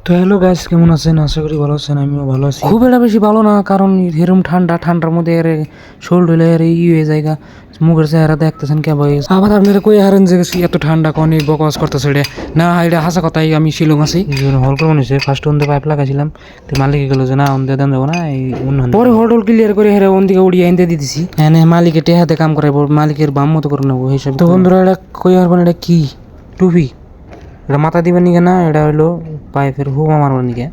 তো hello guys, কেমন আছেন? আশা করি ভালো আছেন। আমিও ভালো আছি। খুব একটা বেশি ভালো না, কারণ এরকম ঠান্ডার মধ্যে এর শোল ঢুলে এর হয়ে জায়গা মুখের চেহারা দেখতেছেন কে ভাই। আবার আপনারা কই হারেন যে এত ঠান্ডা কোনি বকবাস করতেছে রে না, এটা হাসা কথাই। আমি শিলং আছি, হল করে নিছে। ফার্স্ট ওন পাইপ লাগাইছিলাম, তো মালিক গেল যে না ওন দেন যাবো না, এই পরে হোটেল ক্লিয়ার করে হেরে ওন দিকে উড়িয়ে এনে দিয়ে দিছি। এনে মালিকে টেহাতে কাম করাইবো, মালিকের বাম মতো করে নেবো হিসাবে। তো বন্ধুরা এটা কই হারবেন, এটা কি টুপি? এটা মাথা দিবেন নিকে না, এটা হইলো পাইপের হুমা মারবার নিকে।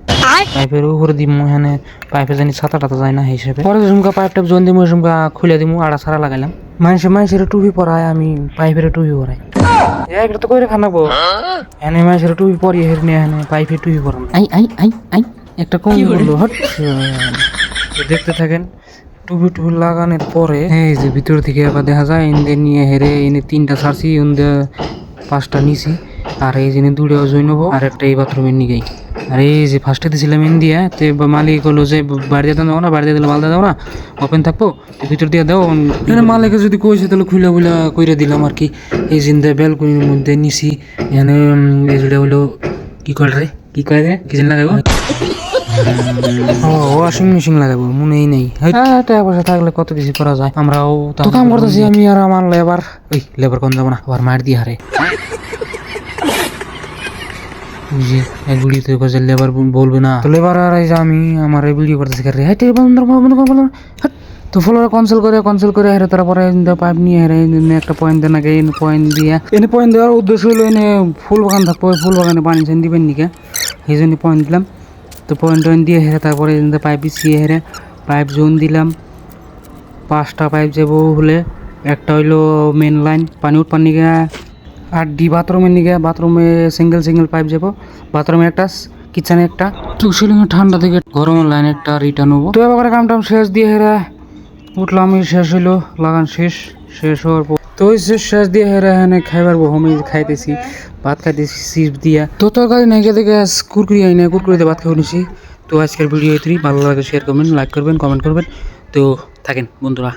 পাইপের উপরে দিব এখানে, পাইপে জানি ছাতা টাতা যায় না হিসেবে। পরে সুমকা পাইপ টাইপ জন দিমু, সুমকা খুলে দিমু, আড়া সারা লাগাইলাম। মানুষের টুপি পরায়, আমি পাইপের টুপি পরাই। একটা তো করে খানাবো এনে মানুষের টুপি পরিয়ে হের নিয়ে এনে পাইপের টুপি পরান। আই আই আই আই একটা কম বললো হট। দেখতে থাকেন। টুপি লাগানোর পরে এই যে ভিতর থেকে আবার দেখা যায় এনে নিয়ে হেরে এনে 3টা ছাড়ছি, এনে 5টা নিছি। আর এই যে দুটো জয় নেবো, আর একটা এই বাথরুমের নিকেই। আর এই যে ফার্স্টে দিয়েছিলাম এন দিয়া, তো মালিক হলো যে বাড়ি দিয়ে দেবো না, বাড়ি দিয়ে দিলে মালদা দেবো না, ওপেন থাকবো, ভিতর দিয়ে দেবো। মালিকে যদি কইছে তাহলে খুলে কইরা দিলাম আর কি। এই জিন্দা ব্যালকনির মধ্যে নিছি এখানে। এই যেটা হলো কি করে রে, কি কয় রে, কি জানি লাগাবো, ওয়াশিং মেশিন লাগাবো মনেই নেই। টাকা পয়সা থাকলে কত কিছু করা যায়। আমরাও তো কাম করতেছি, আমি আর আমার লেবার কোন যাবো না, আবার মার দিয়ে হারে ভিডিওতে কাজে লেবার বলবে না, তো লেবার আর এই যে আমি আমার ভিডিও করতেছি রে হাইটে বন্ধ বন্ধ। তো ফলোরা কনসেল করে হেরে তারপরে পাইপ নিয়ে হেরে একটা পয়েন্ট দেন আগে, পয়েন্ট দিয়ে এনে পয়েন্ট দেওয়ার উদ্দেশ্য হলো এনে ফুল বাগান থাকবো, ফুল বাগানে পানি চান দিবেন নিকে, সেই জন্য পয়েন্ট দিলাম। তো পয়েন্ট দিয়ে হেরে তারপরে পাইপ বিছিয়ে হেরে পাইপ জোন দিলাম। 5টা পাইপ যাবো হলে, একটা হইলো মেন লাইন পানি উঠপার নিকে, আর বাথরুমের নিকে, বাথরুমে সিঙ্গেল পাইপ যাবো, বাথরুমে একটা, কিচেনে একটা। তো সেলিংয়ে ঠান্ডা থেকে গরমের লাইন একটা রিটার্ন হবো। তো এবার কাম টাম শেষ দিয়ে হেরা উঠলাম, শেষ হইলো লাগান শেষ হওয়ার পর তো ওই শেষ দিয়ে হেরা এখানে খাইবার হোমে খাইতেছি, ভাত খাইতেছি চিপস দিয়া। তো তরকারি নাইকে দেখে কুরকুরি আইনা কুরকুরিতে ভাত খাই নিছি। তো আজকের ভিডিও ভালো লাগে শেয়ার করবেন, লাইক করবেন, কমেন্ট করবেন। তো থাকেন বন্ধুরা।